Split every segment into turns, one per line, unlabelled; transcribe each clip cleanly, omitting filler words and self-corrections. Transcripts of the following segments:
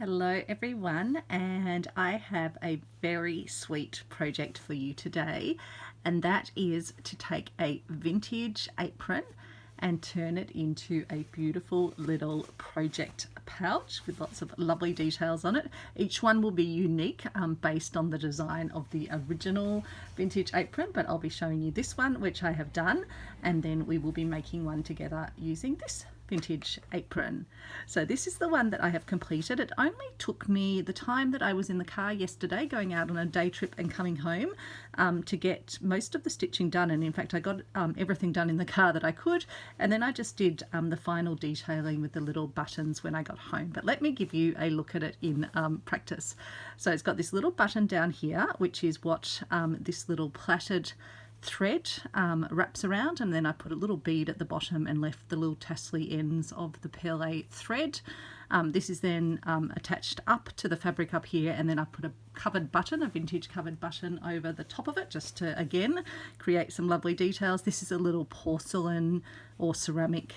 Hello everyone, and I have a very sweet project for you today, and that is to take a vintage apron and turn it into a beautiful little project pouch with lots of lovely details on it. Each one will be unique based on the design of the original vintage apron, but I'll be showing you this one which I have done, and then we will be making one together using this vintage apron. So this is the one that I have completed. It only took me the time that I was in the car yesterday going out on a day trip and coming home to get most of the stitching done, and in fact I got everything done in the car that I could, and then I just did the final detailing with the little buttons when I got home. But let me give you a look at it in practice. So it's got this little button down here which is what this little plaited thread wraps around, and then I put a little bead at the bottom and left the little tassely ends of the perle thread. This is then attached up to the fabric up here, and then I put a covered button, a vintage covered button over the top of it just to again create some lovely details. This is a little porcelain or ceramic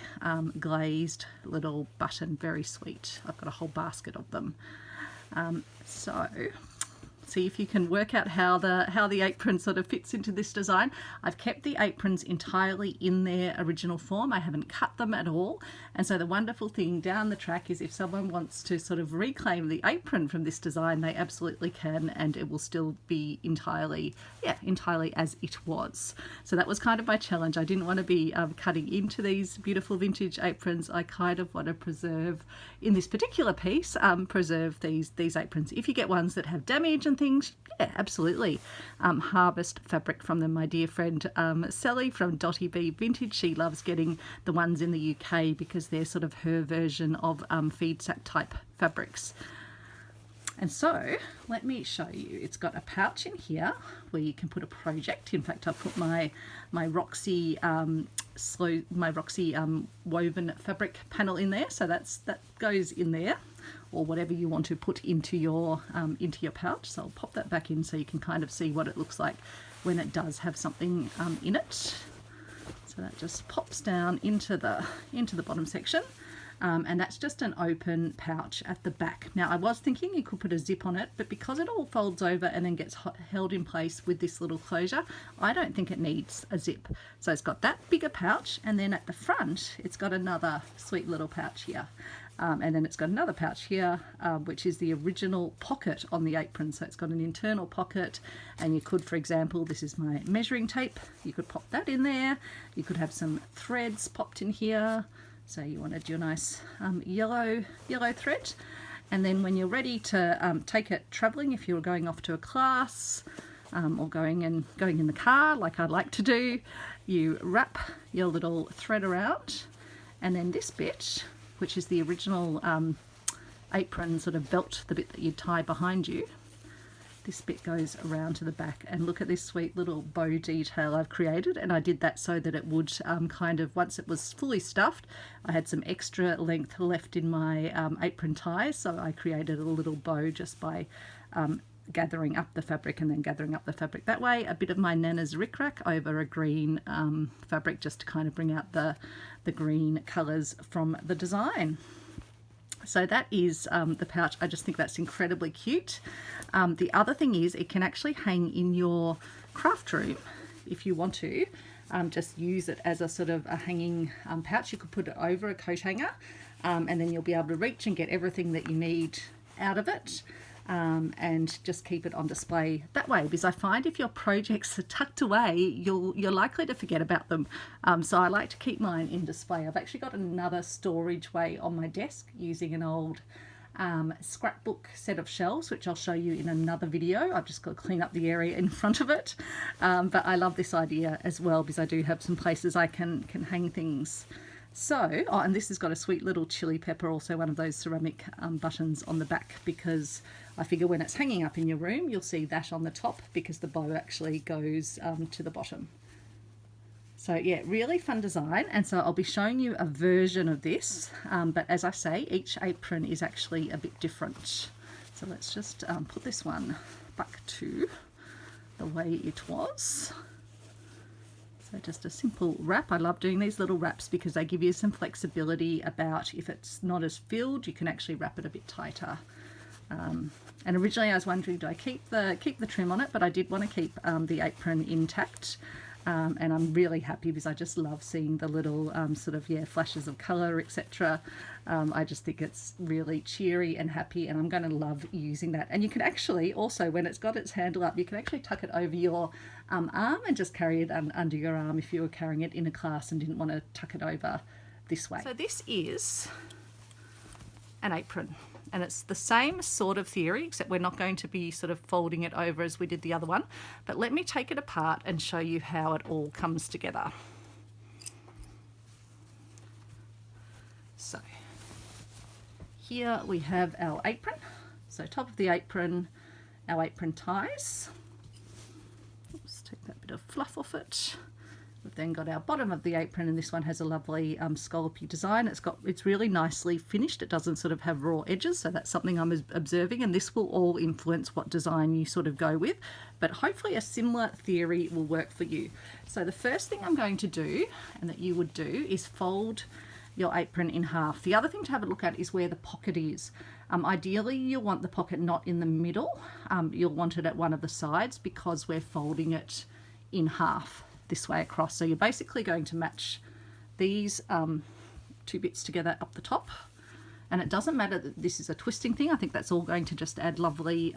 glazed little button, very sweet. I've got a whole basket of them. So see if you can work out how the apron sort of fits into this design. I've kept the aprons entirely in their original form. I haven't cut them at all. And so the wonderful thing down the track is if someone wants to sort of reclaim the apron from this design, they absolutely can, and it will still be entirely as it was. So that was kind of my challenge. I didn't want to be cutting into these beautiful vintage aprons. I kind of want to preserve, in this particular piece, preserve these aprons. If you get ones that have damage and things, yeah, absolutely. Harvest fabric from them. My dear friend Sally from Dotty B Vintage, she loves getting the ones in the UK because they're sort of her version of feed sack type fabrics. And so let me show you. It's got a pouch in here where you can put a project. In fact, I put my Roxy woven fabric panel in there, so that goes in there, or whatever you want to put into your pouch. So I'll pop that back in so you can kind of see what it looks like when it does have something in it. So that just pops down into the bottom section. And that's just an open pouch at the back. Now I was thinking you could put a zip on it, but because it all folds over and then gets held in place with this little closure, I don't think it needs a zip. So it's got that bigger pouch, and then at the front it's got another sweet little pouch here. And then it's got another pouch here, which is the original pocket on the apron. So it's got an internal pocket, and you could, for example, this is my measuring tape, you could pop that in there. You could have some threads popped in here. So you wanted your nice yellow thread, and then when you're ready to take it traveling, if you're going off to a class or going in the car like I'd like to do, you wrap your little thread around, and then this bit, which is the original apron sort of belt, the bit that you tie behind you, this bit goes around to the back. And look at this sweet little bow detail I've created, and I did that so that it would kind of, once it was fully stuffed, I had some extra length left in my apron ties, so I created a little bow just by gathering up the fabric and then gathering up the fabric that way. A bit of my Nana's rickrack over a green fabric just to kind of bring out the green colours from the design. So that is the pouch. I just think that's incredibly cute. The other thing is it can actually hang in your craft room if you want to. Just use it as a sort of a hanging pouch. You could put it over a coat hanger, and then you'll be able to reach and get everything that you need out of it. And just keep it on display that way, because I find if your projects are tucked away, you're likely to forget about them. So I like to keep mine in display. I've actually got another storage way on my desk using an old scrapbook set of shelves, which I'll show you in another video. I've just got to clean up the area in front of it, but I love this idea as well because I do have some places I can hang things. So, oh, and this has got a sweet little chili pepper, also one of those ceramic buttons on the back, because I figure when it's hanging up in your room, you'll see that on the top because the bow actually goes to the bottom. So yeah, really fun design. And so I'll be showing you a version of this, but as I say, each apron is actually a bit different. So let's just put this one back to the way it was. So just a simple wrap. I love doing these little wraps because they give you some flexibility about if it's not as filled, you can actually wrap it a bit tighter. And originally I was wondering, do I keep the trim on it? But I did want to keep the apron intact. And I'm really happy because I just love seeing the little sort of, flashes of colour, etc. I just think it's really cheery and happy, and I'm going to love using that. And you can actually also, when it's got its handle up, you can actually tuck it over your arm and just carry it under your arm if you were carrying it in a class and didn't want to tuck it over this way. So this is an apron. And it's the same sort of theory, except we're not going to be sort of folding it over as we did the other one. But let me take it apart and show you how it all comes together. So here we have our apron. So top of the apron, our apron ties. Let's take that bit of fluff off it. We've then got our bottom of the apron, and this one has a lovely scallopy design. It's really nicely finished. It doesn't sort of have raw edges, so that's something I'm observing, and this will all influence what design you sort of go with, but hopefully a similar theory will work for you. So the first thing I'm going to do, and that you would do, is fold your apron in half. The other thing to have a look at is where the pocket is. Ideally you'll want the pocket not in the middle. You'll want it at one of the sides because we're folding it in half this way across. So you're basically going to match these two bits together up the top, and it doesn't matter that this is a twisting thing. I think that's all going to just add lovely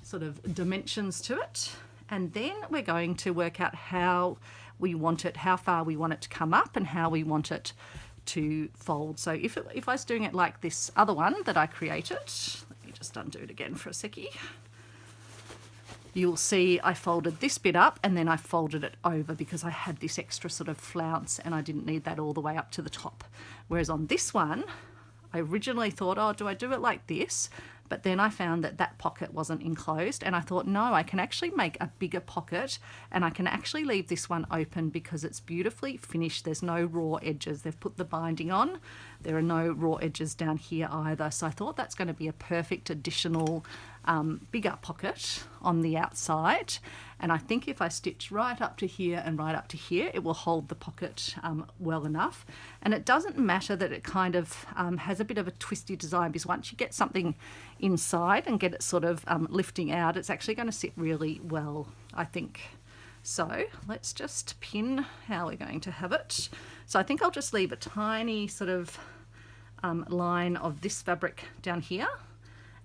sort of dimensions to it. And then we're going to work out how we want it, how far we want it to come up and how we want it to fold. So if I was doing it like this other one that I created, let me just undo it again for a seckie. You'll see I folded this bit up and then I folded it over because I had this extra sort of flounce and I didn't need that all the way up to the top. Whereas on this one, I originally thought, oh, do I do it like this? But then I found that that pocket wasn't enclosed, and I thought, no, I can actually make a bigger pocket and I can actually leave this one open because it's beautifully finished. There's no raw edges. They've put the binding on. There are no raw edges down here either. So I thought that's going to be a perfect additional bigger pocket on the outside. And I think if I stitch right up to here and right up to here, it will hold the pocket well enough. And it doesn't matter that it kind of has a bit of a twisty design, because once you get something inside and get it sort of lifting out, it's actually going to sit really well, I think. So let's just pin how we're going to have it. So I think I'll just leave a tiny sort of line of this fabric down here.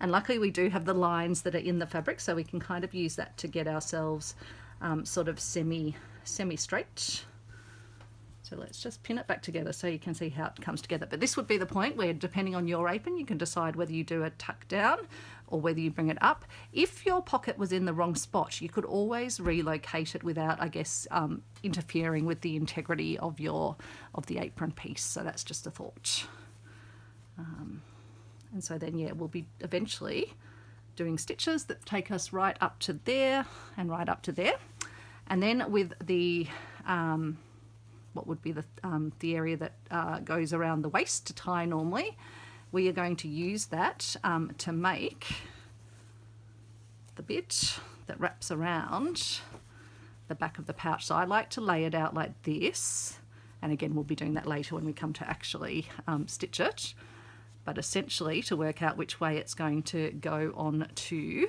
And luckily we do have the lines that are in the fabric, so we can kind of use that to get ourselves sort of semi-straight. So let's just pin it back together so you can see how it comes together. But this would be the point where, depending on your apron, you can decide whether you do a tuck down or whether you bring it up. If your pocket was in the wrong spot, you could always relocate it without, I guess, interfering with the integrity of the apron piece. So that's just a thought. And so then, yeah, we'll be eventually doing stitches that take us right up to there and right up to there. And then with the, what would be the area that goes around the waist to tie normally, we are going to use that to make the bit that wraps around the back of the pouch. So I like to lay it out like this. And again, we'll be doing that later when we come to actually stitch it. But essentially to work out which way it's going to go on to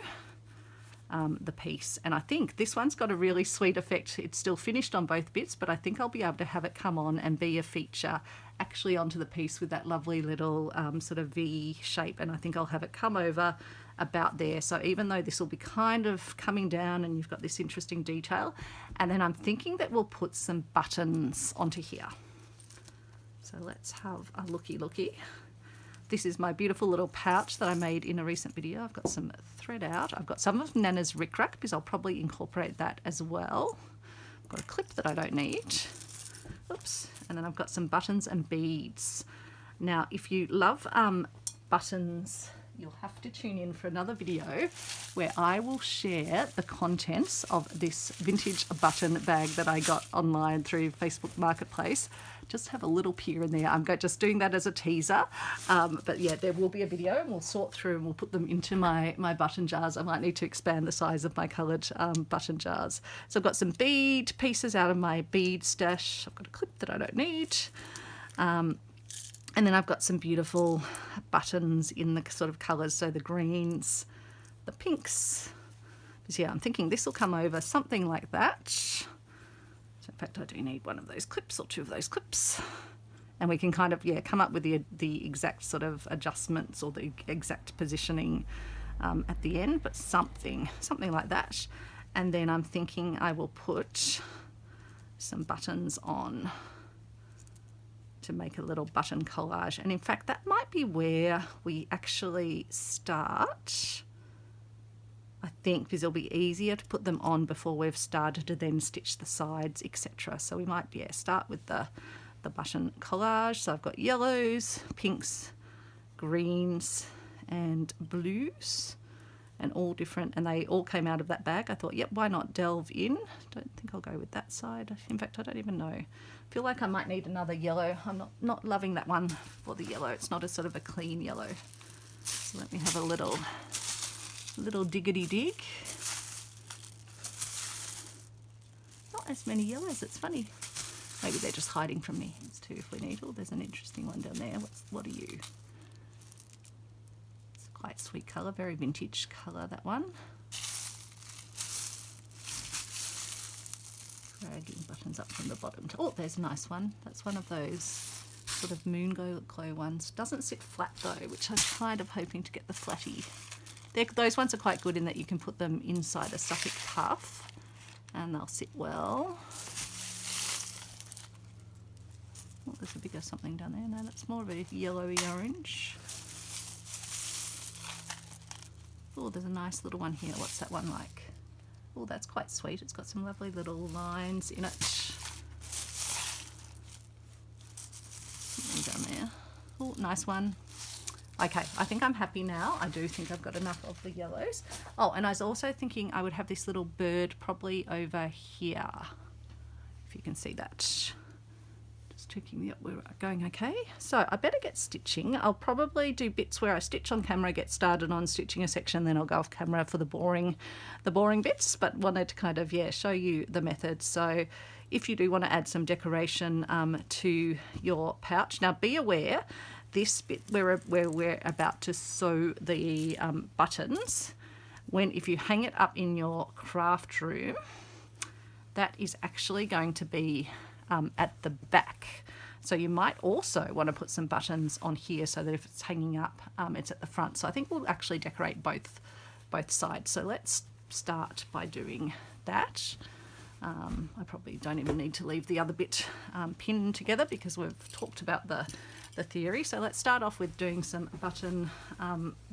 the piece. And I think this one's got a really sweet effect. It's still finished on both bits, but I think I'll be able to have it come on and be a feature actually onto the piece with that lovely little sort of V shape. And I think I'll have it come over about there. So even though this will be kind of coming down and you've got this interesting detail, and then I'm thinking that we'll put some buttons onto here. So let's have a looky. This is my beautiful little pouch that I made in a recent video. I've got some thread out. I've got some of Nana's rickrack because I'll probably incorporate that as well. I've got a clip that I don't need. Oops. And then I've got some buttons and beads. Now, if you love buttons, you'll have to tune in for another video where I will share the contents of this vintage button bag that I got online through Facebook Marketplace. Just have a little peer in there. I'm just doing that as a teaser. But yeah, there will be a video and we'll sort through and we'll put them into my button jars. I might need to expand the size of my coloured button jars. So I've got some bead pieces out of my bead stash. I've got a clip that I don't need. And then I've got some beautiful buttons in the sort of colours, so the greens, the pinks. So yeah, I'm thinking this will come over something like that. So in fact, I do need one of those clips or two of those clips. And we can kind of, yeah, come up with the exact sort of adjustments or the exact positioning at the end, but something like that. And then I'm thinking I will put some buttons on to make a little button collage. And in fact, that might be where we actually start, I think, because it'll be easier to put them on before we've started to then stitch the sides, etc. So we might, yeah, start with the button collage. So I've got yellows, pinks, greens and blues, and all different, and they all came out of that bag. I thought, yep, why not delve in? Don't think I'll go with that side. In fact, I don't even know. I feel like I might need another yellow. I'm not loving that one for the yellow. It's not a sort of a clean yellow. So let me have a little diggity dig. Not as many yellows, it's funny. Maybe they're just hiding from me. It's two if we need. Oh, there's an interesting one down there. What are you? Quite sweet colour, very vintage colour, that one. Dragging buttons up from the bottom. Oh, there's a nice one. That's one of those sort of moon glow ones. Doesn't sit flat though, which I was kind of hoping to get the flatty. Those ones are quite good in that you can put them inside a Suffolk puff and they'll sit well. Oh, there's a bigger something down there. No, that's more of a yellowy orange. Oh, there's a nice little one here. What's that one like? Oh, that's quite sweet. It's got some lovely little lines in it. Something down there. Oh, nice one. Okay, I think I'm happy now. I do think I've got enough of the yellows. Oh, and I was also thinking I would have this little bird probably over here, if you can see that. Checking that we're going okay. So I better get stitching. I'll probably do bits where I stitch on camera, get started on stitching a section, then I'll go off camera for the boring bits, but wanted to kind of, yeah, show you the method. So if you do want to add some decoration to your pouch, now be aware this bit where we're about to sew the buttons, if you hang it up in your craft room, that is actually going to be at the back. So you might also want to put some buttons on here so that if it's hanging up, it's at the front. So I think we'll actually decorate both sides. So let's start by doing that. I probably don't even need to leave the other bit pinned together because we've talked about the theory. So let's start off with doing some button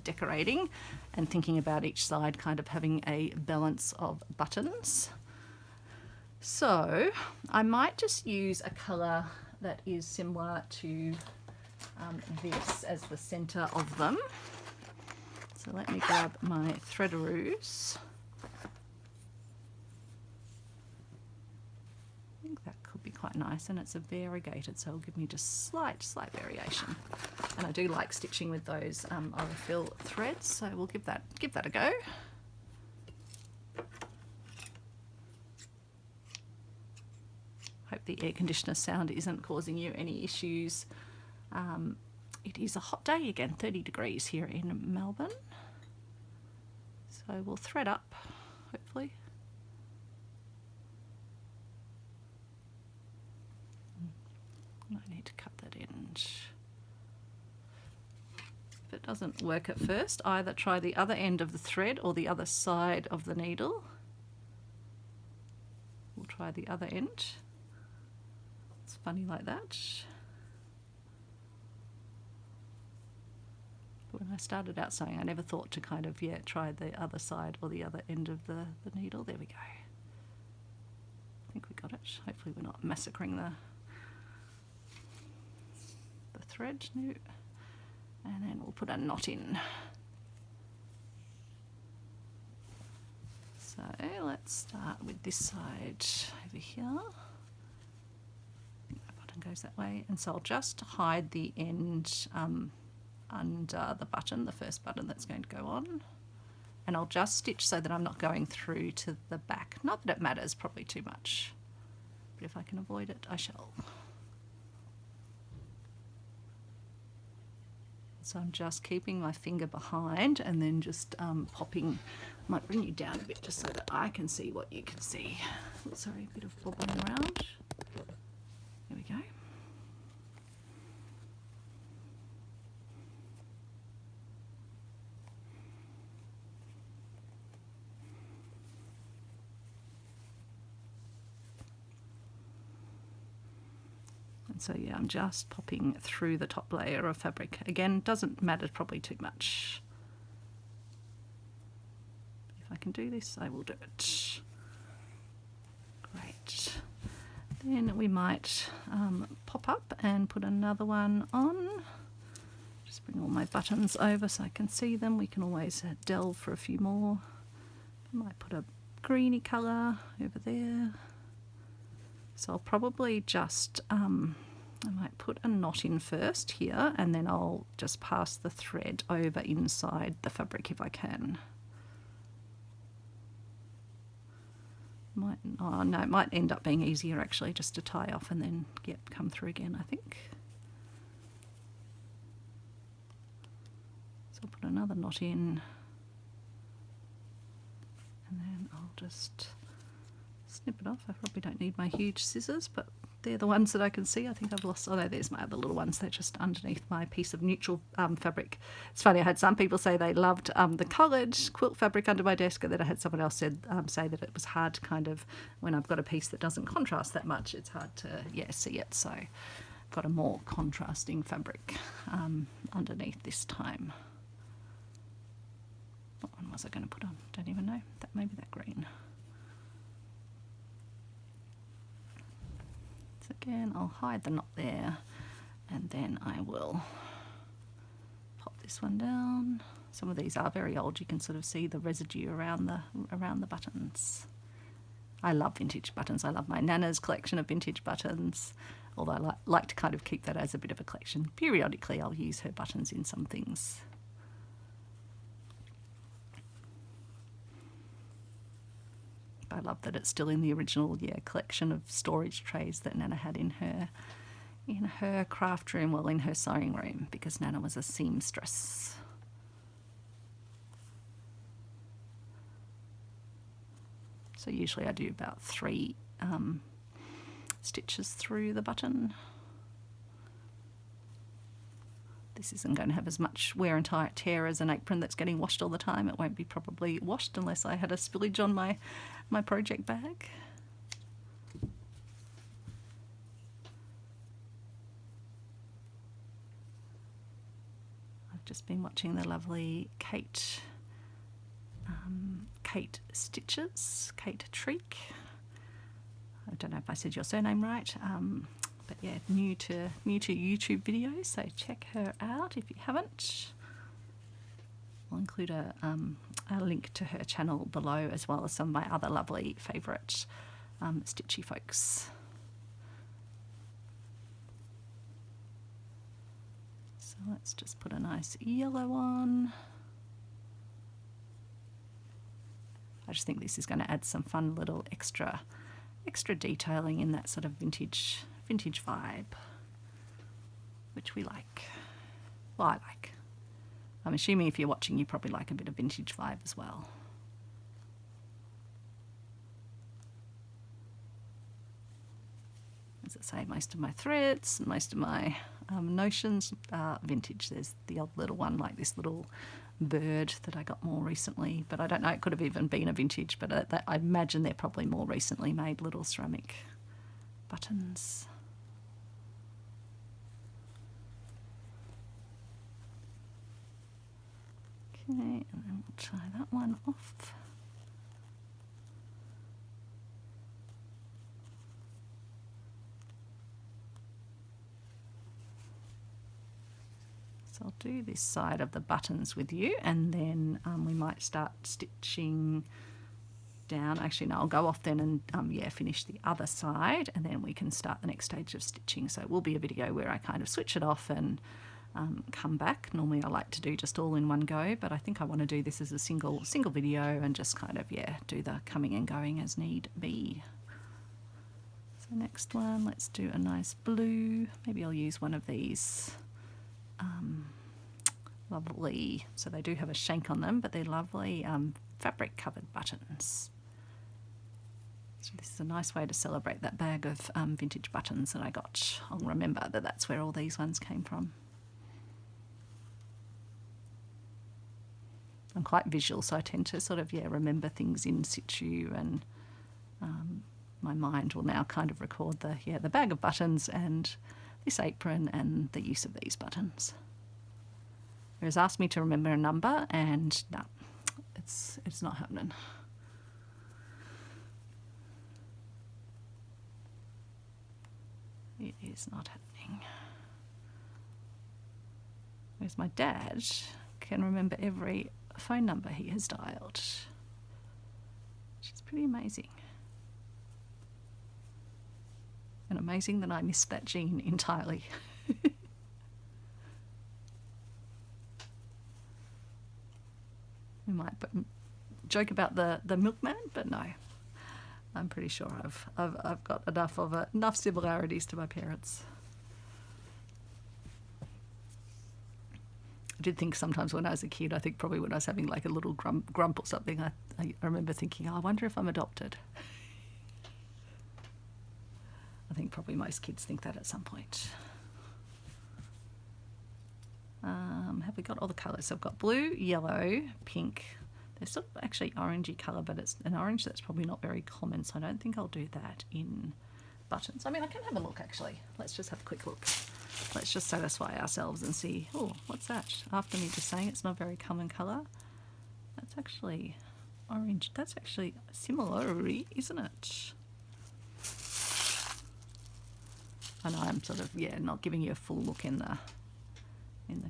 decorating and thinking about each side kind of having a balance of buttons. So I might just use a colour that is similar to this as the centre of them. So let me grab my threadaroos. I think that could be quite nice, and it's a variegated, so it'll give me just slight variation. And I do like stitching with those Olafil threads, so we'll give that a go. Hope the air conditioner sound isn't causing you any issues. It is a hot day again, 30 degrees here in Melbourne. So we'll thread up, hopefully. I need to cut that end. If it doesn't work at first, either try the other end of the thread or the other side of the needle. We'll try the other end. It's funny like that. But when I started out sewing, I never thought to kind of, yeah, try the other side or the other end of the needle. There we go. I think we got it. Hopefully we're not massacring the thread. No. And then we'll put a knot in. So let's start with this side over here. Goes that way, and so I'll just hide the end under the button, the first button that's going to go on, and I'll just stitch so that I'm not going through to the back. Not that it matters probably too much, but if I can avoid it I shall. So I'm just keeping my finger behind and then just popping. Might bring you down a bit just so that I can see what you can see. Oh, sorry, a bit of bobbling around. There we go. And so yeah, I'm just popping through the top layer of fabric. Again, doesn't matter probably too much. If I can do this, I will do it. Great. Then we might pop up and put another one on. Just bring all my buttons over so I can see them. We can always delve for a few more. I might put a greeny colour over there. So I'll probably just, I might put a knot in first here, and then I'll just pass the thread over inside the fabric if I can. Oh no, it might end up being easier actually just to tie off and then come through again, I think. So I'll put another knot in, and then I'll just snip it off. I probably don't need my huge scissors, but they're the ones that I can see. I think I've lost, oh no, there's my other little ones. They're just underneath my piece of neutral fabric. It's funny, I had some people say they loved the collage quilt fabric under my desk, and then I had someone else say that it was hard to kind of, when I've got a piece that doesn't contrast that much, it's hard to, see it. So I've got a more contrasting fabric underneath this time. What one was I going to put on? Don't even know. That maybe that green. So again, I'll hide the knot there, and then I will pop this one down. Some of these are very old. You can sort of see the residue around the buttons. I love vintage buttons. I love my Nana's collection of vintage buttons, although I like to kind of keep that as a bit of a collection. Periodically I'll use her buttons in some things. I love that it's still in the original collection of storage trays that Nana had in her craft room, well, in her sewing room, because Nana was a seamstress. So usually I do about 3 stitches through the button. This isn't going to have as much wear and tear as an apron that's getting washed all the time. It won't be probably washed unless I had a spillage on my project bag. I've just been watching the lovely Kate Stitches, Kate Treek. I don't know if I said your surname right. But yeah, new to YouTube videos, so check her out if you haven't. I'll include a link to her channel below, as well as some of my other lovely favourite stitchy folks. So let's just put a nice yellow on. I just think this is going to add some fun little extra detailing in that sort of vintage vibe, which we like. Well, I like. I'm assuming if you're watching, you probably like a bit of vintage vibe as well. As I say, most of my threads, most of my notions are vintage. There's the odd little one like this little bird that I got more recently, but I don't know, it could have even been a vintage, but I imagine they're probably more recently made little ceramic buttons. Okay, and then we'll tie that one off. So I'll do this side of the buttons with you, and then we might start stitching down. Actually, no, I'll go off then and finish the other side, and then we can start the next stage of stitching. So it will be a video where I kind of switch it off and come back. Normally I like to do just all in one go, but I think I want to do this as a single video and just kind of do the coming and going as need be. So next one, let's do a nice blue. Maybe I'll use one of these Lovely. So they do have a shank on them, but they're lovely fabric covered buttons. So this is a nice way to celebrate that bag of vintage buttons that I got. I'll remember that that's where all these ones came from. I'm quite visual, so I tend to sort of, remember things in situ, and my mind will now kind of record the bag of buttons and this apron and the use of these buttons. It has asked me to remember a number, and no, it's not happening. It is not happening. Whereas my dad can remember every phone number he has dialed, which is pretty amazing. And amazing that I missed that gene entirely. We might joke about the milkman, but no, I'm pretty sure I've got enough similarities to my parents. I did think sometimes when I was a kid, I think probably when I was having like a little grump or something, I remember thinking, I wonder if I'm adopted. I think probably most kids think that at some point. Have we got all the colours? So I've got blue, yellow, pink. They're sort of actually orangey colour, but it's an orange that's probably not very common, so I don't think I'll do that in buttons. I mean, I can have a look actually. Let's just have a quick look. Let's just satisfy ourselves and see, oh, what's that? After me just saying it's not a very common colour. That's actually orange. That's actually similar, isn't it? I know I'm sort of, not giving you a full look in the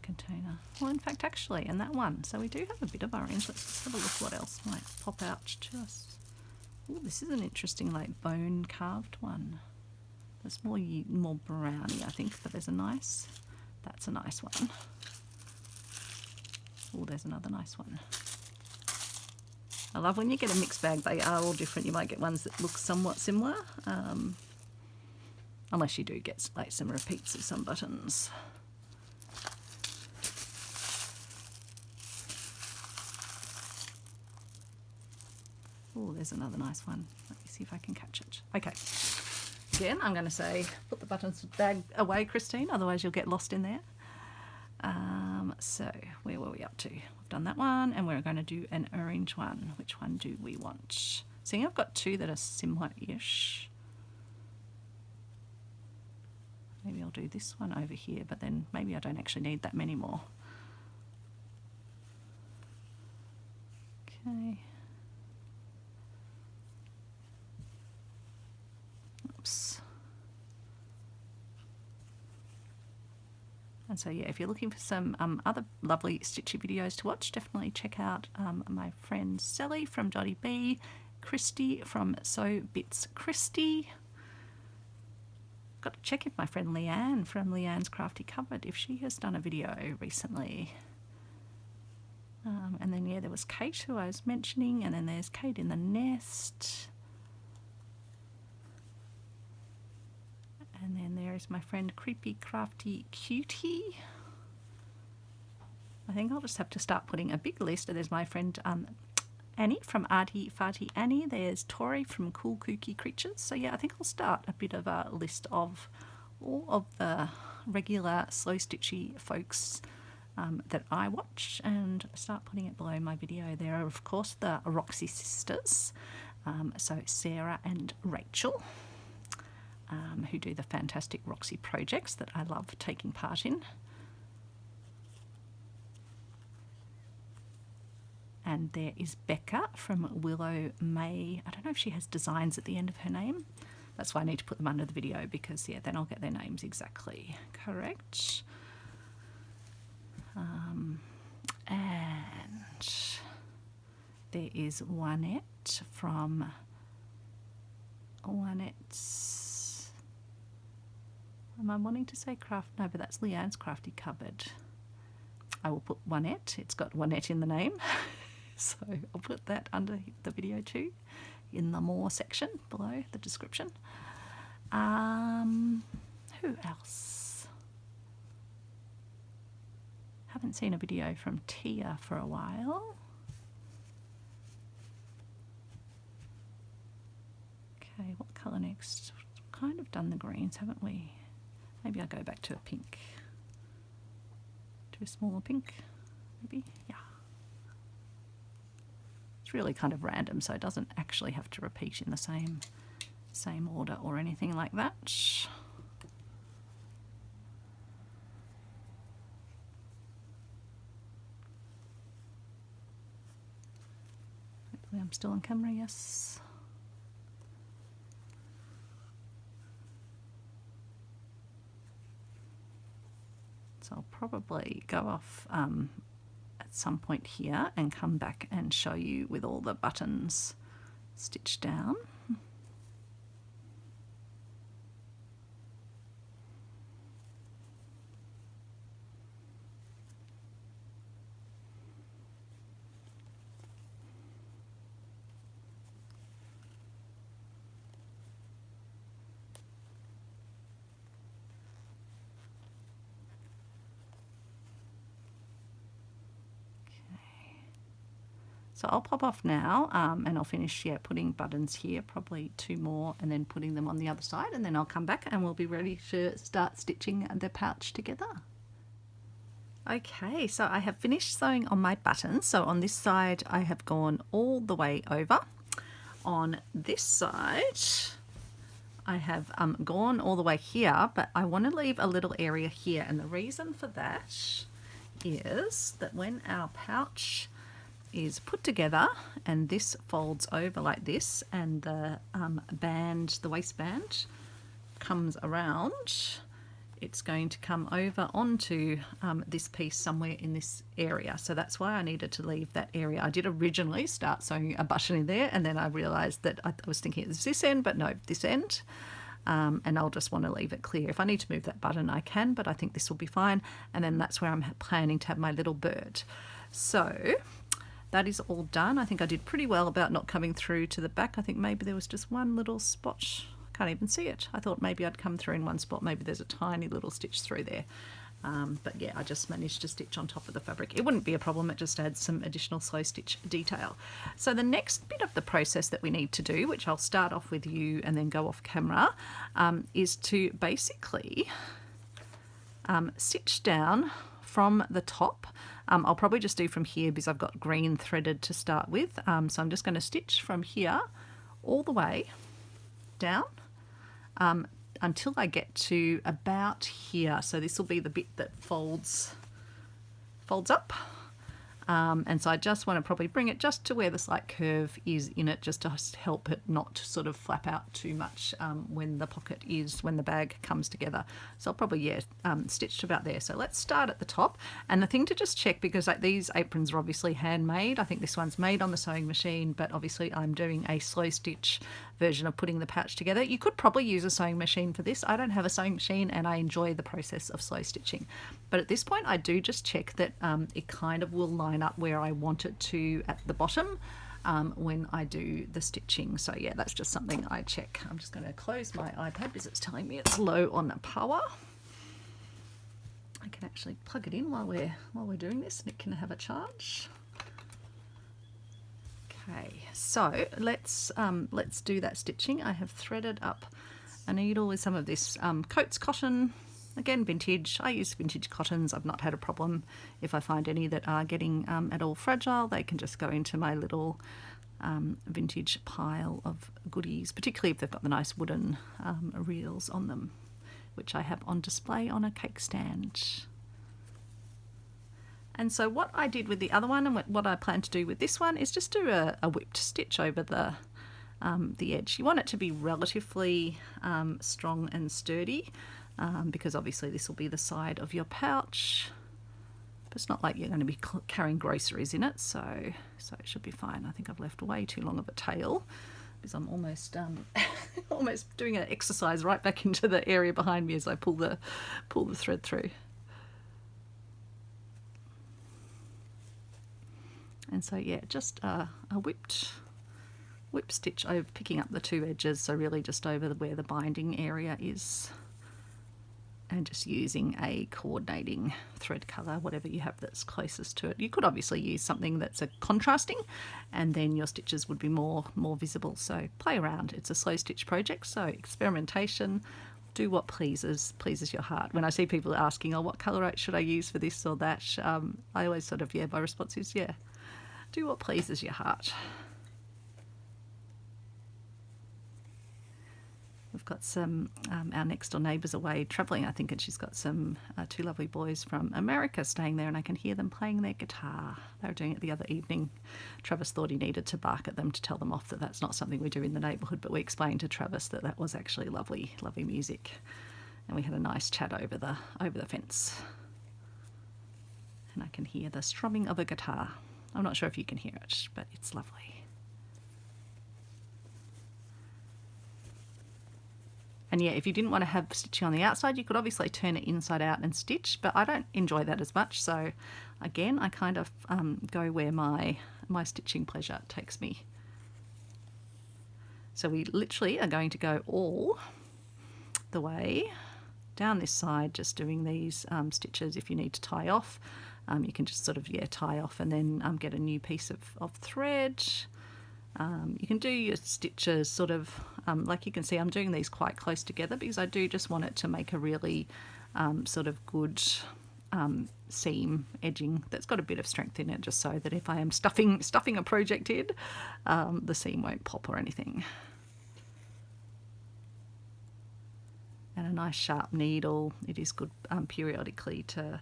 container. Well, in fact, actually, and that one. So we do have a bit of orange. Let's just have a look what else might pop out to us. Oh, this is an interesting, like, bone carved one. It's more browny, I think, but that's a nice one. Oh, there's another nice one. I love when you get a mixed bag. They are all different. You might get ones that look somewhat similar, unless you do get like some repeats of some buttons. Oh, there's another nice one. Let me see if I can catch it. Okay. Again, I'm going to say, put the buttons bag away, Christine, otherwise you'll get lost in there. So where were we up to? We've done that one, and we're going to do an orange one. Which one do we want? Seeing I've got two that are similar-ish. Maybe I'll do this one over here, but then maybe I don't actually need that many more. Okay. Oops. And so if you're looking for some other lovely stitchy videos to watch, definitely check out my friend Sally from Dottie B, Christy from So Bits Christy. Got to check if my friend Leanne from Leanne's Crafty Cupboard, if she has done a video recently. And then there was Kate, who I was mentioning, and then there's Kate in the Nest. And then there is my friend Creepy Crafty Cutie. I think I'll just have to start putting a big list. There's my friend Annie from Arty Farty Annie. There's Tori from Cool Kooky Creatures. So I think I'll start a bit of a list of all of the regular slow stitchy folks that I watch, and start putting it below my video. There are of course the Roxy sisters, so Sarah and Rachel, who do the fantastic Roxy projects that I love taking part in. And there is Becca from Willow May. I don't know if she has designs at the end of her name. That's why I need to put them under the video, because then I'll get their names exactly correct. And there is Juanette from Juanette's. Am I wanting to say craft? No, but that's Leanne's Crafty Cupboard. I will put Juanette. It's got Juanette in the name. So I'll put that under the video too, in the more section below the description. Who else? Have Haven't seen a video from Tia for a while. Okay, what colour next? We've kind of done the greens, haven't we? Maybe I'll go back to a pink. To a smaller pink, maybe? Yeah. It's really kind of random, so it doesn't actually have to repeat in the same order or anything like that. Hopefully I'm still on camera, yes. So I'll probably go off at some point here and come back and show you with all the buttons stitched down. So I'll pop off now and I'll finish putting buttons here, probably 2 more, and then putting them on the other side, and then I'll come back and we'll be ready to start stitching the pouch together. Okay, so I have finished sewing on my buttons. So on this side I have gone all the way over. On this side I have gone all the way here, but I want to leave a little area here, and the reason for that is that when our pouch is put together and this folds over like this, and the band, the waistband, comes around, it's going to come over onto this piece somewhere in this area. So that's why I needed to leave that area. I did originally start sewing a button in there, and then I realized that I was thinking it was this end, but no, this end. And I'll just want to leave it clear. If I need to move that button, I can, but I think this will be fine. And then that's where I'm planning to have my little bird. So that is all done. I think I did pretty well about not coming through to the back. I think maybe there was just one little spot. I can't even see it. I thought maybe I'd come through in one spot. Maybe there's a tiny little stitch through there. But yeah, I just managed to stitch on top of the fabric. It wouldn't be a problem. It just adds some additional slow stitch detail. So the next bit of the process that we need to do, which I'll start off with you and then go off camera, is to basically stitch down from the top. I'll probably just do from here because I've got green threaded to start with. So I'm just going to stitch from here all the way down until I get to about here. So this will be the bit that folds up. And so I just want to probably bring it just to where the slight curve is in it, just to help it not to sort of flap out too much when the bag comes together. So I'll probably, stitch to about there. So let's start at the top. And the thing to just check, because these aprons are obviously handmade. I think this one's made on the sewing machine, but obviously I'm doing a slow stitch version of putting the pouch together. You could probably use a sewing machine for this. I don't have a sewing machine and I enjoy the process of slow stitching. But at this point I do just check that it kind of will line up where I want it to at the bottom when I do the stitching. So yeah, that's just something I check. I'm just going to close my iPad because it's telling me it's low on power. I can actually plug it in while we're doing this and it can have a charge. Okay, so let's do that stitching. I have threaded up a needle with some of this Coats cotton. Again, vintage. I use vintage cottons. I've not had a problem. If I find any that are getting at all fragile, they can just go into my little vintage pile of goodies, particularly if they've got the nice wooden reels on them, which I have on display on a cake stand. And so what I did with the other one and what I plan to do with this one is just do a whipped stitch over the edge. You want it to be relatively strong and sturdy because obviously this will be the side of your pouch. But it's not like you're going to be carrying groceries in it, so it should be fine. I think I've left way too long of a tail because I'm almost almost doing an exercise right back into the area behind me as I pull the thread through. And so yeah, just a whip stitch over, picking up the two edges, so really just over where the binding area is. and just using a coordinating thread colour, whatever you have that's closest to it. You could obviously use something that's a contrasting, and then your stitches would be more visible. So play around. It's a slow stitch project, so experimentation. Do what pleases your heart. When I see people asking, oh, what colour rate should I use for this or that, I always sort of, my response is, do what pleases your heart. We've got some, our next door neighbours away travelling, I think, and she's got some two lovely boys from America staying there, and I can hear them playing their guitar. They were doing it the other evening. Travis thought he needed to bark at them to tell them off that that's not something we do in the neighbourhood, but we explained to Travis that that was actually lovely, lovely music. And we had a nice chat over the fence. And I can hear the strumming of a guitar. I'm not sure if you can hear it, but it's lovely. And if you didn't want to have stitching on the outside, you could obviously turn it inside out and stitch, but I don't enjoy that as much. So again, I kind of go where my stitching pleasure takes me. So we literally are going to go all the way down this side, just doing these stitches. If you need to tie off, you can just sort of, tie off and then get a new piece of thread. You can do your stitches sort of, like you can see I'm doing these quite close together because I do just want it to make a really sort of good seam edging that's got a bit of strength in it, just so that if I am stuffing a project in, the seam won't pop or anything. And a nice sharp needle. It is good periodically to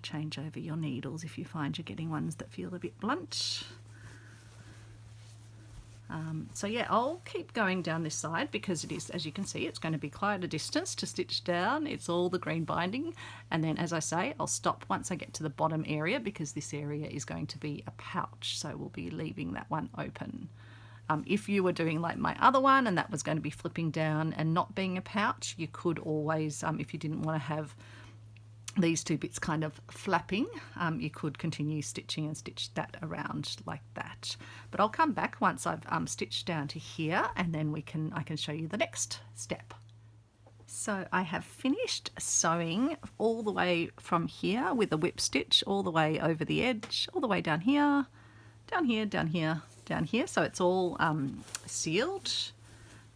change over your needles if you find you're getting ones that feel a bit blunt. So I'll keep going down this side because it is, as you can see, it's going to be quite a distance to stitch down. It's all the green binding, and then, as I say, I'll stop once I get to the bottom area because this area is going to be a pouch, so we'll be leaving that one open. If you were doing like my other one and that was going to be flipping down and not being a pouch, you could always, if you didn't want to have these two bits kind of flapping, you could continue stitching and stitch that around like that. But I'll come back once I've stitched down to here, and then I can show you the next step. So I have finished sewing all the way from here with a whip stitch all the way over the edge, all the way down here, down here, down here, down here. So it's all sealed.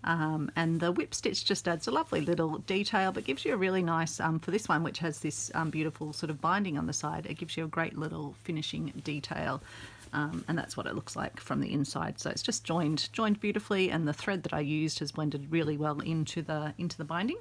And the whip stitch just adds a lovely little detail, but gives you a really nice, for this one, which has this beautiful sort of binding on the side, it gives you a great little finishing detail. And that's what it looks like from the inside. So it's just joined beautifully, and the thread that I used has blended really well into the binding.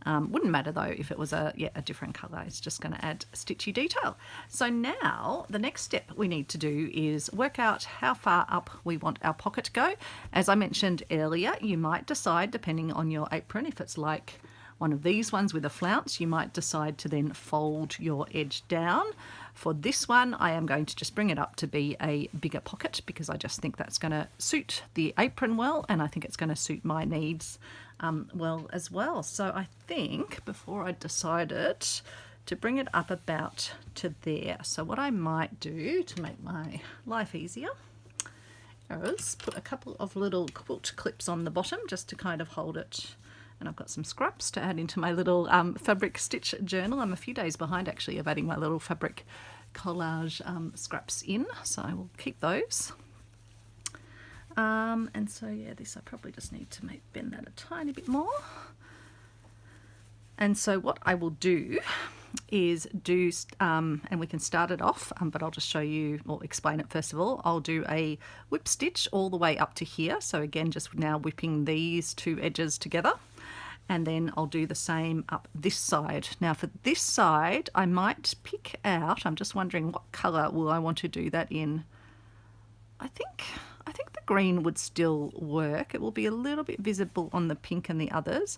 Wouldn't matter though if it was a different colour. It's just going to add stitchy detail. So now the next step we need to do is work out how far up we want our pocket to go. As I mentioned earlier, you might decide, depending on your apron, if it's like one of these ones with a flounce, you might decide to then fold your edge down. For this one, I am going to just bring it up to be a bigger pocket because I just think that's going to suit the apron well, and I think it's going to suit my needs well as well. So I think before I decided to bring it up about to there. So what I might do to make my life easier is put a couple of little quilt clips on the bottom just to kind of hold it. And I've got some scraps to add into my little fabric stitch journal. I'm a few days behind actually of adding my little fabric collage scraps in, so I will keep those. And so this I probably just need to bend that a tiny bit more. And so what I will do is and we can start it off, but I'll just show you or explain it first of all. I'll do a whip stitch all the way up to here. So again, just now whipping these two edges together. And then I'll do the same up this side. Now for this side, I might pick out, I'm just wondering what colour will I want to do that in. I think the green would still work. It will be a little bit visible on the pink and the others.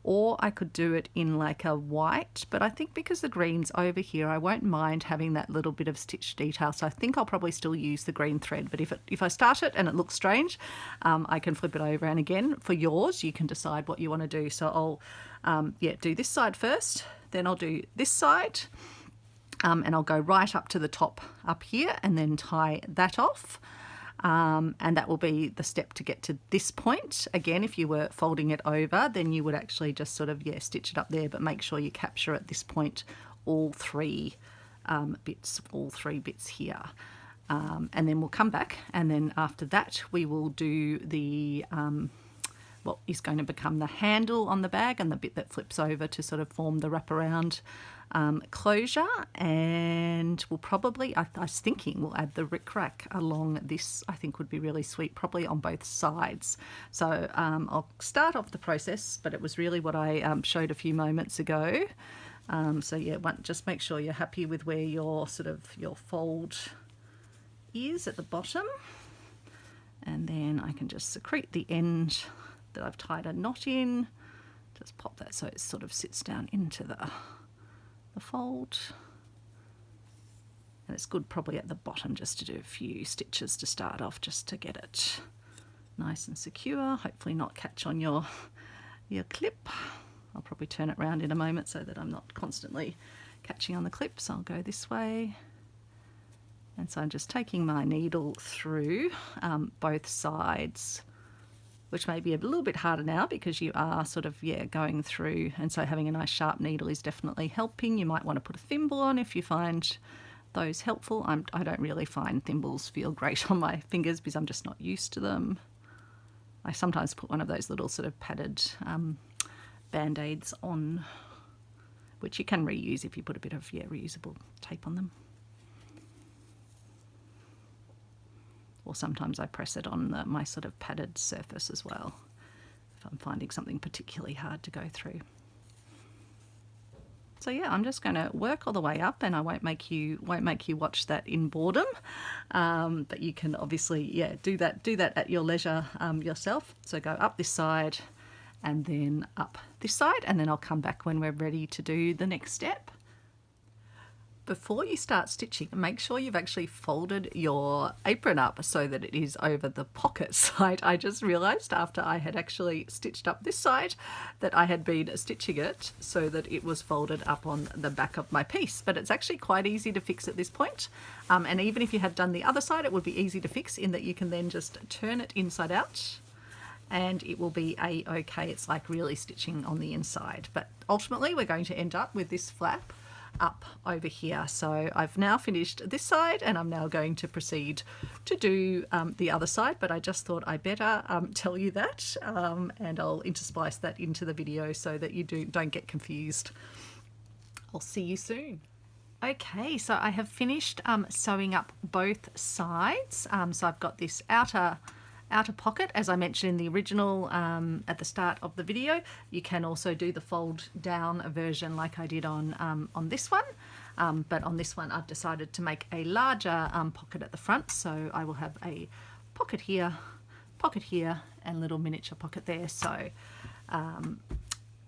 Or I could do it in like a white, but I think because the green's over here, I won't mind having that little bit of stitch detail. So I think I'll probably still use the green thread, but if I start it and it looks strange, I can flip it over. And again, for yours, you can decide what you want to do. So I'll do this side first, then I'll do this side, and I'll go right up to the top up here and then tie that off. and that will be the step to get to this point. Again, if you were folding it over, then you would actually just sort of, yeah, stitch it up there, but make sure you capture at this point all three bits here. And then we'll come back, and then after that we will do the what is going to become the handle on the bag and the bit that flips over to sort of form the wraparound closure. And we'll probably, I was thinking we'll add the rickrack along this. I think would be really sweet, probably on both sides. So I'll start off the process, but it was really what I showed a few moments ago. So yeah, just make sure you're happy with where your your fold is at the bottom, and then I can just secrete the end that I've tied a knot in. Just pop that so it sort of sits down into the fold, and it's good probably at the bottom just to do a few stitches to start off, just to get it nice and secure, hopefully not catch on your clip. I'll probably turn it around in a moment so that I'm not constantly catching on the clip. So I'll go this way. And so I'm just taking my needle through both sides, which may be a little bit harder now because you are sort of, yeah, going through. And so having a nice sharp needle is definitely helping. You might want to put a thimble on if you find those helpful. I don't really find thimbles feel great on my fingers because I'm just not used to them. I sometimes put one of those little sort of padded Band-Aids on, which you can reuse if you put a bit of reusable tape on them. Or sometimes I press it on my sort of padded surface as well, if I'm finding something particularly hard to go through. So yeah, I'm just going to work all the way up, and I won't make you watch that in boredom, but you can obviously do that at your leisure yourself. So go up this side, and then up this side, and then I'll come back when we're ready to do the next step. Before you start stitching, make sure you've actually folded your apron up so that it is over the pocket side. I just realised after I had actually stitched up this side that I had been stitching it so that it was folded up on the back of my piece, but it's actually quite easy to fix at this point. And even if you had done the other side, it would be easy to fix in that you can then just turn it inside out, and it will be okay. It's like really stitching on the inside, but ultimately we're going to end up with this flap up over here. So I've now finished this side, and I'm now going to proceed to do the other side, but I just thought I better tell you that, and I'll intersplice that into the video so that you don't get confused. I'll see you soon. Okay, so I have finished sewing up both sides. So I've got this outer pocket, as I mentioned in the original at the start of the video. You can also do the fold down version like I did on this one, but on this one I've decided to make a larger pocket at the front, so I will have a pocket here, and little miniature pocket there. So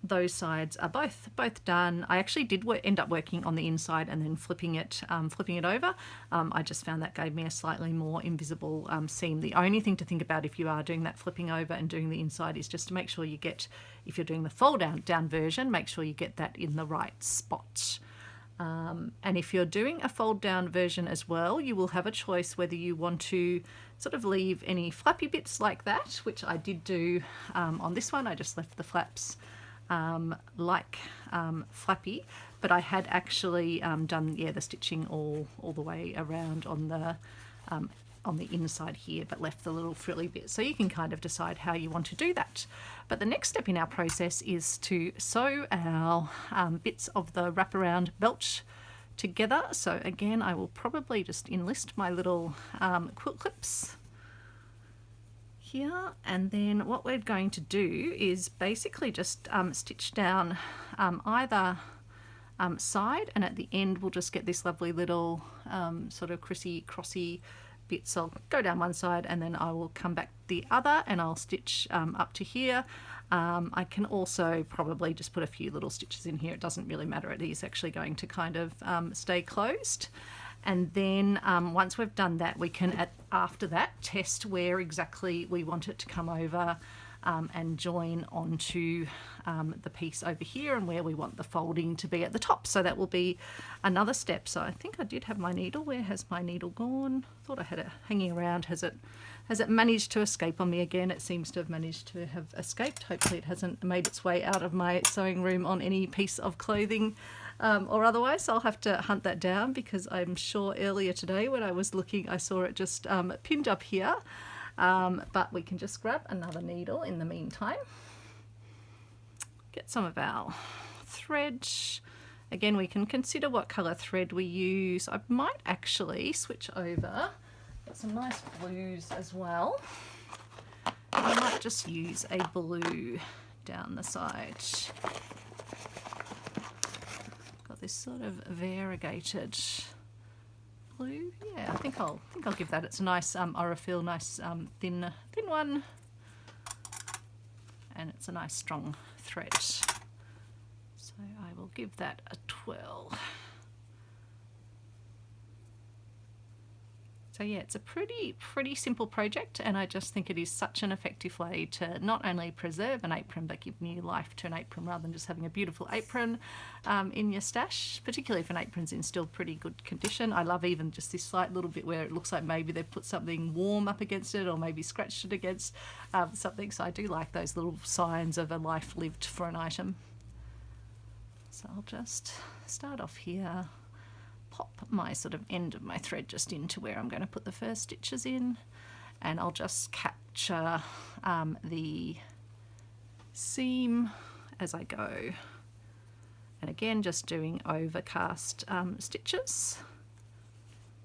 those sides are both done. I actually did end up working on the inside and then flipping it over. I just found that gave me a slightly more invisible seam. The only thing to think about if you are doing that flipping over and doing the inside is just to make sure you get, if you're doing the fold down version, make sure you get that in the right spot. And if you're doing a fold down version as well, you will have a choice whether you want to sort of leave any flappy bits like that, which I did do on this one. I just left the flaps flappy, but I had actually done the stitching all the way around on the inside here, but left the little frilly bit. So you can kind of decide how you want to do that. But the next step in our process is to sew our bits of the wraparound belt together. So again, I will probably just enlist my little quilt clips here, and then what we're going to do is basically just stitch down either side, and at the end we'll just get this lovely little sort of crossy bits. I'll go down one side and then I will come back the other, and I'll stitch up to here. I can also probably just put a few little stitches in here. It doesn't really matter, it is actually going to kind of stay closed. And then once we've done that, we can after that test where exactly we want it to come over and join onto the piece over here and where we want the folding to be at the top. So that will be another step. So I think I did have my needle. Where has my needle gone? Thought I had it hanging around. Has it managed to escape on me again? It seems to have managed to have escaped. Hopefully it hasn't made its way out of my sewing room on any piece of clothing or otherwise. I'll have to hunt that down, because I'm sure earlier today when I was looking I saw it just pinned up here. But we can just grab another needle in the meantime, get some of our thread. Again, we can consider what colour thread we use. I might actually switch over, got some nice blues as well. I might just use a blue down the side. Got this sort of variegated blue. Yeah, I think I'll give that. It's a nice Aurifil, nice thin one, and it's a nice strong thread. So I will give that a twirl. So yeah, it's a pretty simple project, and I just think it is such an effective way to not only preserve an apron but give new life to an apron, rather than just having a beautiful apron in your stash, particularly if an apron's in still pretty good condition. I love even just this slight little bit where it looks like maybe they've put something warm up against it, or maybe scratched it against something. So I do like those little signs of a life lived for an item. So I'll just start off here, pop my sort of end of my thread just into where I'm going to put the first stitches in, and I'll just capture the seam as I go. And again, just doing overcast stitches,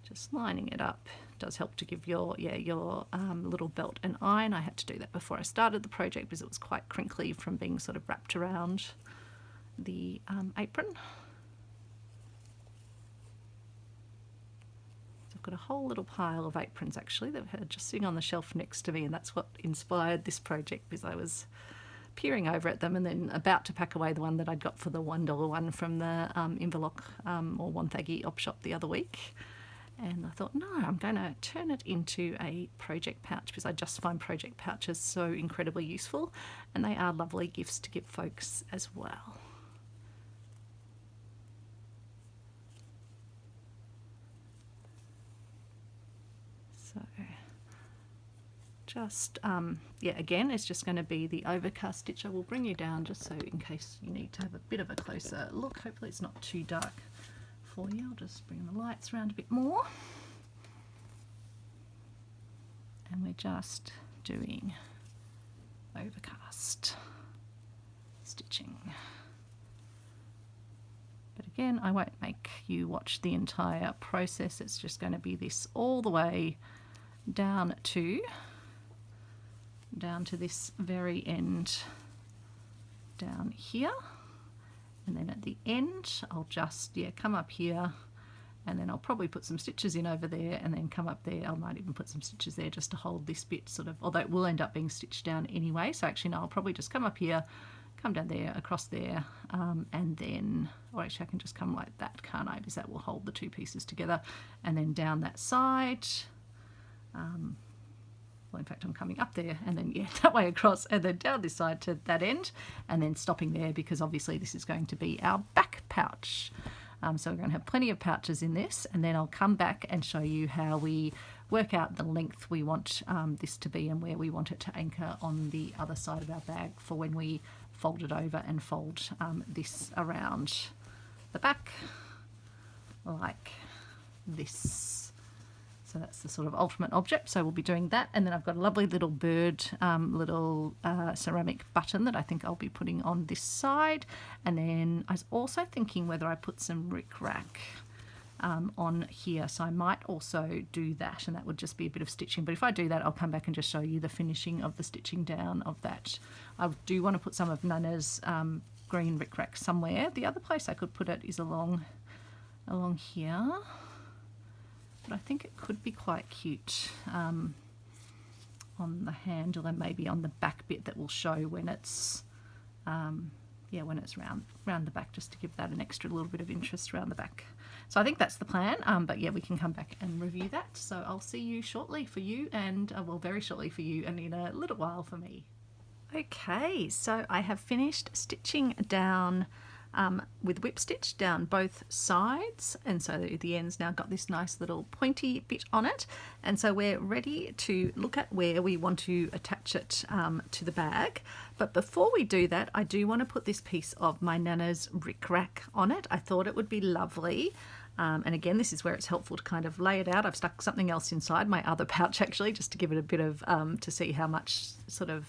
just lining it up. It does help to give your little belt an iron. I had to do that before I started the project because it was quite crinkly from being sort of wrapped around the apron. I've got a whole little pile of aprons actually that are just sitting on the shelf next to me, and that's what inspired this project, because I was peering over at them and then about to pack away the one that I'd got for the $1 one from the Inverloch or Wonthaggi op shop the other week. And I thought, no, I'm going to turn it into a project pouch, because I just find project pouches so incredibly useful, and they are lovely gifts to give folks as well. So just, yeah, again, it's just going to be the overcast stitch. I will bring you down just so in case you need to have a bit of a closer look. Hopefully it's not too dark for you. I'll just bring the lights around a bit more. And we're just doing overcast stitching. But again, I won't make you watch the entire process. It's just going to be this all the way down to this very end down here, and then at the end I'll just come up here, and then I'll probably put some stitches in over there, and then come up there. I might even put some stitches there just to hold this bit sort of, although it will end up being stitched down anyway. So actually no, I'll probably just come up here, come down there, across there, and then, or actually I can just come like that, can't I, because that will hold the two pieces together, and then down that side. Well, in fact, I'm coming up there, and then that way across, and then down this side to that end, and then stopping there, because obviously this is going to be our back pouch. So we're going to have plenty of pouches in this, and then I'll come back and show you how we work out the length we want this to be, and where we want it to anchor on the other side of our bag for when we fold it over and fold this around the back like this. So that's the sort of ultimate object. So we'll be doing that. And then I've got a lovely little bird, ceramic button that I think I'll be putting on this side. And then I was also thinking whether I put some rickrack on here. So I might also do that, and that would just be a bit of stitching. But if I do that, I'll come back and just show you the finishing of the stitching down of that. I do want to put some of Nana's green rickrack somewhere. The other place I could put it is along here. But I think it could be quite cute on the handle, and maybe on the back bit that will show when it's when it's round the back, just to give that an extra little bit of interest around the back. So I think that's the plan, but yeah, we can come back and review that. So I'll see you shortly for you, and well, very shortly for you, and in a little while for me. Okay, so I have finished stitching down with whip stitch down both sides, and so the end's now got this nice little pointy bit on it, and so we're ready to look at where we want to attach it to the bag. But before we do that, I do want to put this piece of my Nana's rickrack on it. I thought it would be lovely. And again, this is where it's helpful to kind of lay it out. I've stuck something else inside my other pouch actually, just to give it a bit of, to see how much sort of,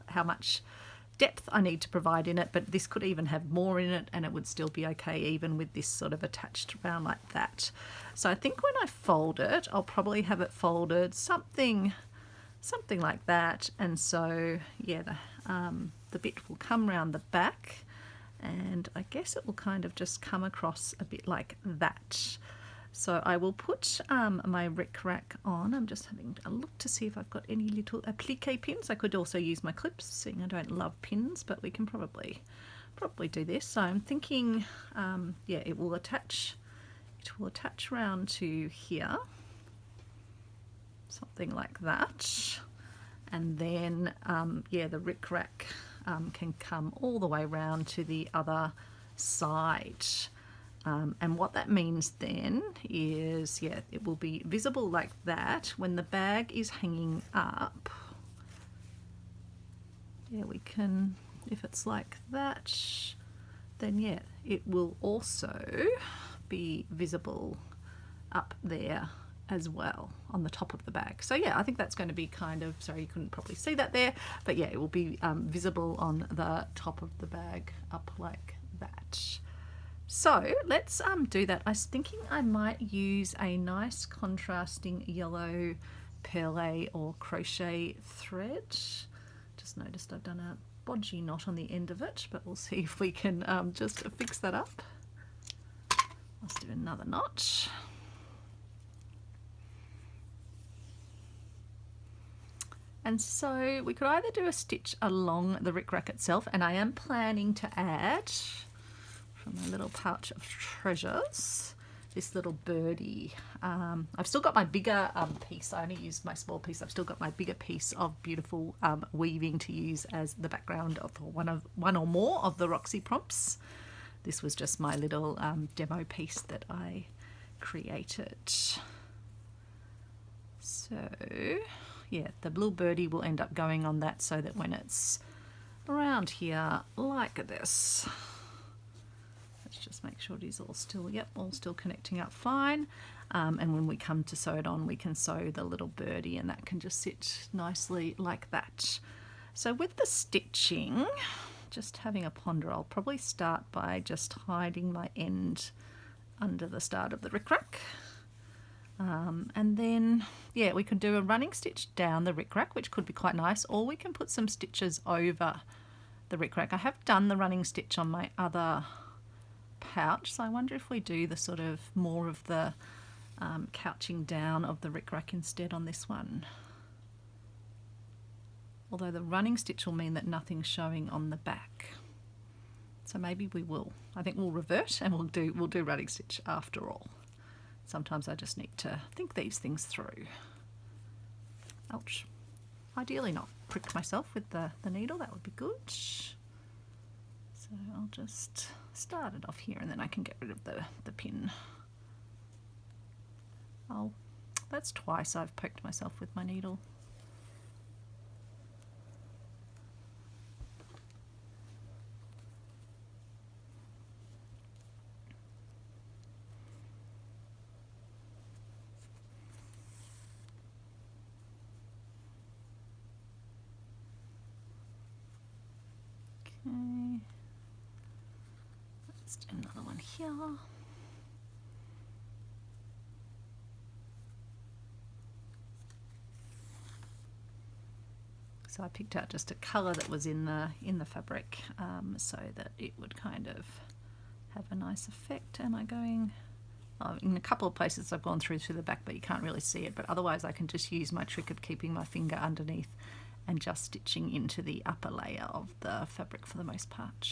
how much depth I need to provide in it. But this could even have more in it and it would still be okay even with this sort of attached around like that. So I think when I fold it, I'll probably have it folded something like that. And so, yeah, the bit will come round the back. And I guess it will kind of just come across a bit like that. So I will put my rickrack on. I'm just having a look to see if I've got any little applique pins. I could also use my clips, seeing I don't love pins, but we can probably do this. So I'm thinking, yeah, it will attach round to here, something like that. And then, yeah, the rickrack can come all the way round to the other side. And what that means then is, yeah, it will be visible like that when the bag is hanging up. Yeah, we can, if it's like that, then yeah, it will also be visible up there as well on the top of the bag. So yeah, I think that's going to be kind of, sorry you couldn't probably see that there, but yeah, it will be visible on the top of the bag up like that. So let's do that. I was thinking I might use a nice contrasting yellow perle or crochet thread. Just noticed I've done a bodgy knot on the end of it, but we'll see if we can just fix that up. Let's do another knot. And so we could either do a stitch along the rickrack itself, and I am planning to add, from my little pouch of treasures, this little birdie. I've still got my bigger piece. I only used my small piece. I've still got my bigger piece of beautiful weaving to use as the background of one or more of the Roxy prompts. This was just my little demo piece that I created. So yeah, the blue birdie will end up going on that, so that when it's around here like this, let's just make sure it is all still, yep, all still connecting up fine. And when we come to sew it on, we can sew the little birdie and that can just sit nicely like that. So with the stitching, just having a ponder, I'll probably start by just hiding my end under the start of the rickrack. And then, yeah, we could do a running stitch down the rickrack, which could be quite nice, or we can put some stitches over the rickrack. I have done the running stitch on my other pouch, so I wonder if we do the sort of more of the couching down of the rickrack instead on this one. Although the running stitch will mean that nothing's showing on the back. So maybe we will. I think we'll revert and we'll do running stitch after all. Sometimes I just need to think these things through. Ouch. Ideally not prick myself with the needle, that would be good. So I'll just start it off here and then I can get rid of the pin. Oh, that's twice I've poked myself with my needle. Okay, let's do another one here. So I picked out just a colour that was in the fabric, so that it would kind of have a nice effect. Am I going? Oh, in a couple of places I've gone through the back, but you can't really see it. But otherwise, I can just use my trick of keeping my finger underneath and just stitching into the upper layer of the fabric for the most part.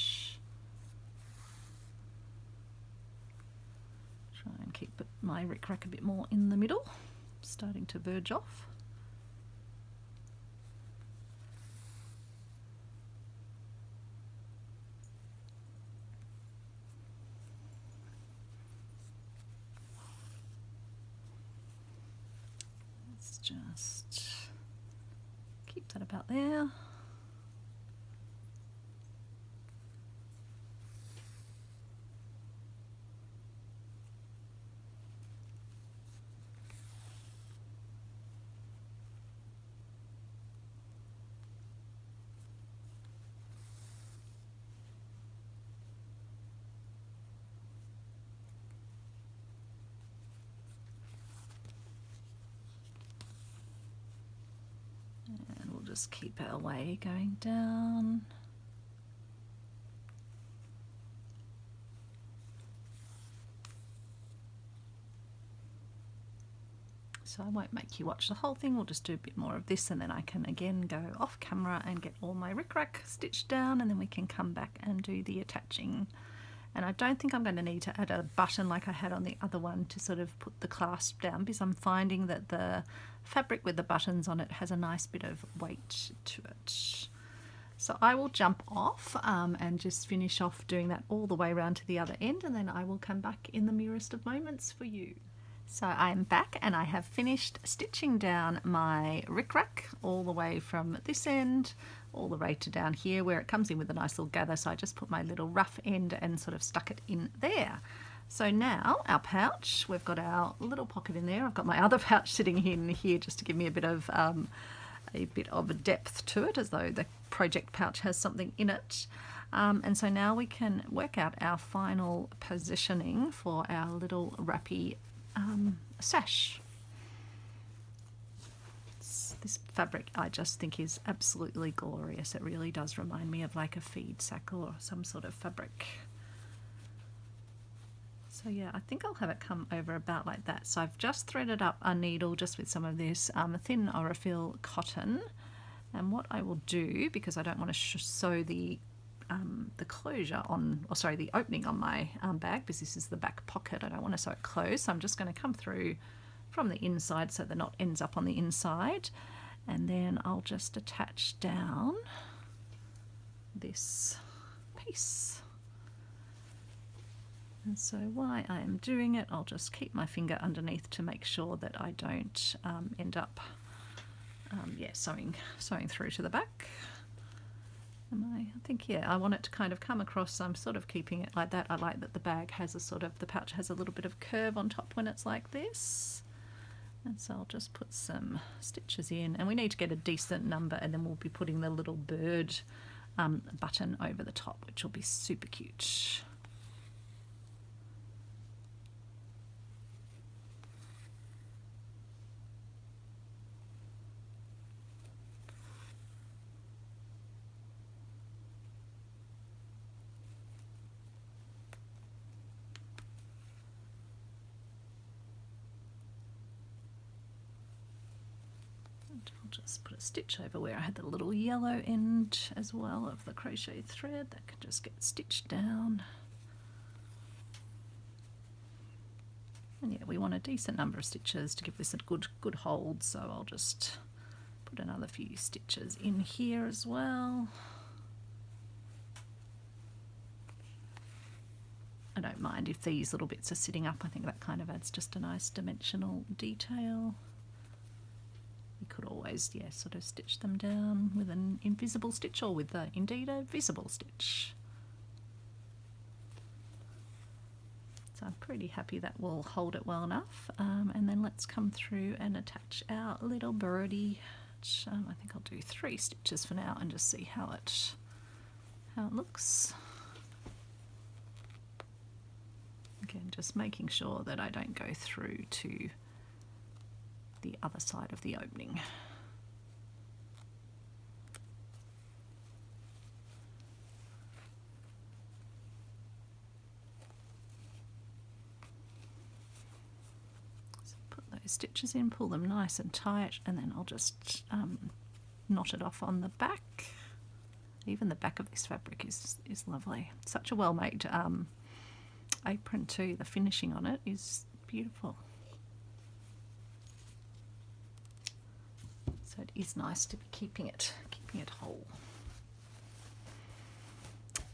Try and keep my rickrack a bit more in the middle, starting to verge off. just keep that about there. And we'll just keep our way going down. So I won't make you watch the whole thing, we'll just do a bit more of this and then I can again go off camera and get all my rickrack stitched down, and then we can come back and do the attaching. And I don't think I'm going to need to add a button like I had on the other one to sort of put the clasp down, because I'm finding that the fabric with the buttons on it has a nice bit of weight to it. So I will jump off and just finish off doing that all the way around to the other end, and then I will come back in the merest of moments for you. So I'm back and I have finished stitching down my rickrack all the way from this end all the way to down here where it comes in with a nice little gather. So I just put my little rough end and sort of stuck it in there. So now our pouch, we've got our little pocket in there. I've got my other pouch sitting in here just to give me a bit of depth to it, as though the project pouch has something in it. And so now we can work out our final positioning for our little wrappy sash. This fabric I just think is absolutely glorious. It really does remind me of like a feed sack or some sort of fabric. So yeah, I think I'll have it come over about like that. So I've just threaded up a needle just with some of this thin Aurifil cotton, and what I will do, because I don't want to sew the closure on, or sorry, the opening on my bag, because this is the back pocket, I don't want to sew it closed, so I'm just going to come through from the inside so the knot ends up on the inside, and then I'll just attach down this piece. And so while I am doing it, I'll just keep my finger underneath to make sure that I don't end up sewing through to the back. And I think, yeah, I want it to kind of come across, so I'm sort of keeping it like that. I like that the bag has the pouch has a little bit of curve on top when it's like this. And so I'll just put some stitches in, and we need to get a decent number, and then we'll be putting the little bird button over the top, which will be super cute. I'll just put a stitch over where I had the little yellow end as well of the crochet thread that can just get stitched down. And yeah, we want a decent number of stitches to give this a good hold, so I'll just put another few stitches in here as well. I don't mind if these little bits are sitting up. I think that kind of adds just a nice dimensional detail. You could always, yeah, sort of stitch them down with an invisible stitch, or with indeed a visible stitch. So I'm pretty happy that will hold it well enough. And then let's come through and attach our little birdie. Which, I think I'll do 3 stitches for now and just see how it looks. Again, just making sure that I don't go through to the other side of the opening. So put those stitches in, pull them nice and tight, and then I'll just knot it off on the back. Even the back of this fabric is lovely. Such a well-made apron too. The finishing on it is beautiful. So it is nice to be keeping it whole.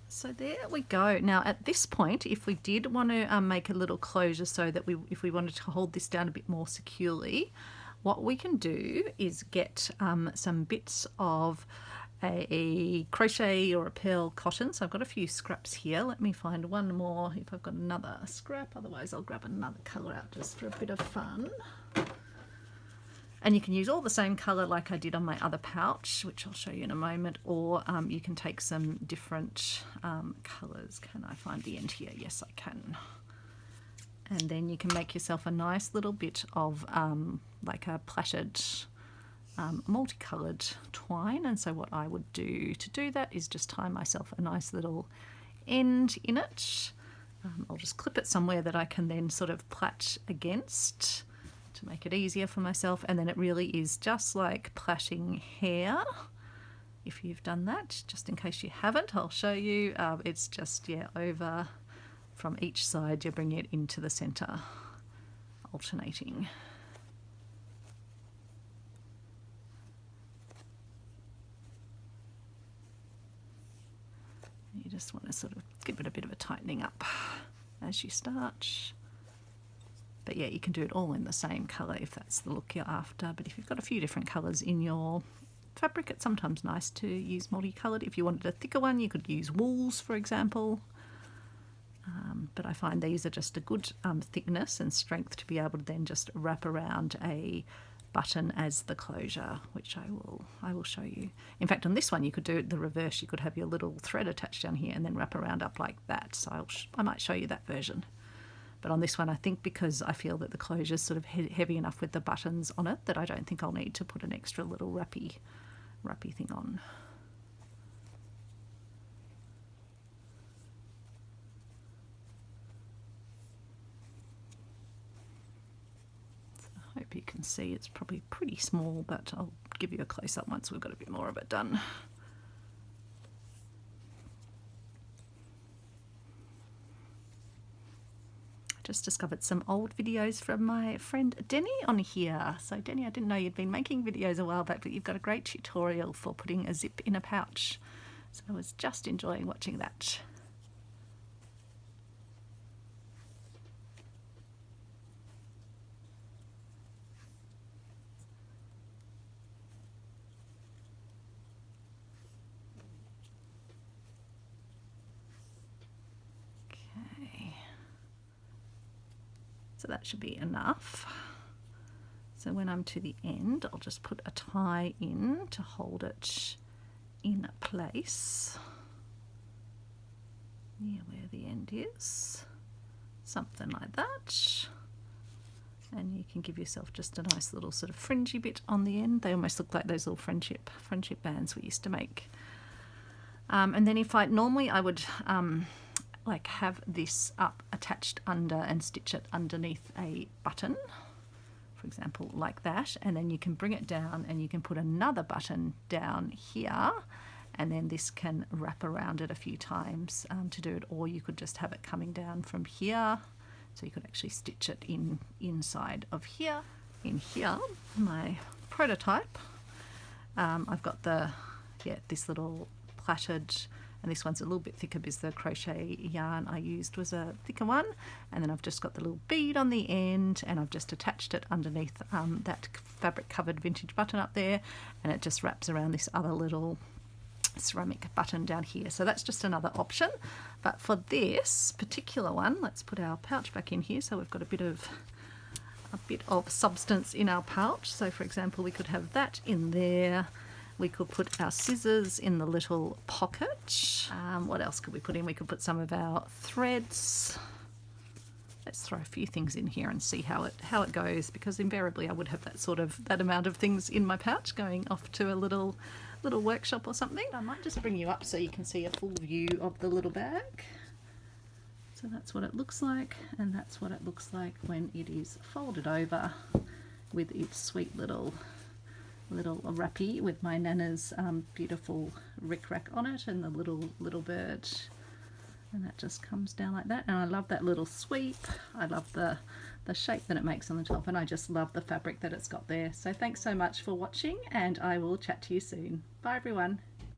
So there we go. Now at this point, if we did want to make a little closure so that if we wanted to hold this down a bit more securely, what we can do is get some bits of a crochet or a pearl cotton. So I've got a few scraps here. Let me find one more if I've got another scrap, otherwise I'll grab another colour out just for a bit of fun. And you can use all the same colour like I did on my other pouch, which I'll show you in a moment, or you can take some different colours. Can I find the end here? Yes, I can. And then you can make yourself a nice little bit of like a plaited multicoloured twine. And so what I would do to do that is just tie myself a nice little end in it. I'll just clip it somewhere that I can then sort of plait against to make it easier for myself. And then it really is just like plaiting hair. If you've done that, just in case you haven't, I'll show you. It's just, yeah, over from each side, you bring it into the centre, alternating. You just want to sort of give it a bit of a tightening up as you start. But yeah, you can do it all in the same colour if that's the look you're after. But if you've got a few different colours in your fabric, it's sometimes nice to use multicoloured. If you wanted a thicker one, you could use wools, for example. But I find these are just a good thickness and strength to be able to then just wrap around a button as the closure, which I will show you. In fact, on this one you could do it the reverse. You could have your little thread attached down here and then wrap around up like that. So I might show you that version. But on this one, I think because I feel that the closure is sort of heavy enough with the buttons on it that I don't think I'll need to put an extra little wrappy thing on. I hope you can see it's probably pretty small, but I'll give you a close-up once we've got a bit more of it done. I just discovered some old videos from my friend Denny on here. So Denny, I didn't know you'd been making videos a while back, but you've got a great tutorial for putting a zip in a pouch. So I was just enjoying watching that. So that should be enough. So when I'm to the end, I'll just put a tie in to hold it in place near where the end is, something like that. And you can give yourself just a nice little sort of fringy bit on the end. They almost look like those little friendship bands we used to make. And then if I would like have this up attached under and stitch it underneath a button, for example, like that, and then you can bring it down and you can put another button down here, and then this can wrap around it a few times to do it, or you could just have it coming down from here, so you could actually stitch it inside of here. In here, my prototype, I've got this little plaited, and this one's a little bit thicker because the crochet yarn I used was a thicker one, and then I've just got the little bead on the end, and I've just attached it underneath that fabric covered vintage button up there, and it just wraps around this other little ceramic button down here. So that's just another option. But for this particular one, let's put our pouch back in here so we've got a bit of substance in our pouch. So for example, we could have that in there. We could put our scissors in the little pocket. What else could we put in? We could put some of our threads. Let's throw a few things in here and see how it goes, because invariably I would have that amount of things in my pouch going off to a little workshop or something. I might just bring you up so you can see a full view of the little bag. So that's what it looks like, and that's what it looks like when it is folded over with its sweet little wrappy with my Nana's beautiful rick-rack on it and the little bird, and that just comes down like that. And I love that little sweep. I love the shape that it makes on the top, and I just love the fabric that it's got there. So thanks so much for watching, and I will chat to you soon. Bye everyone.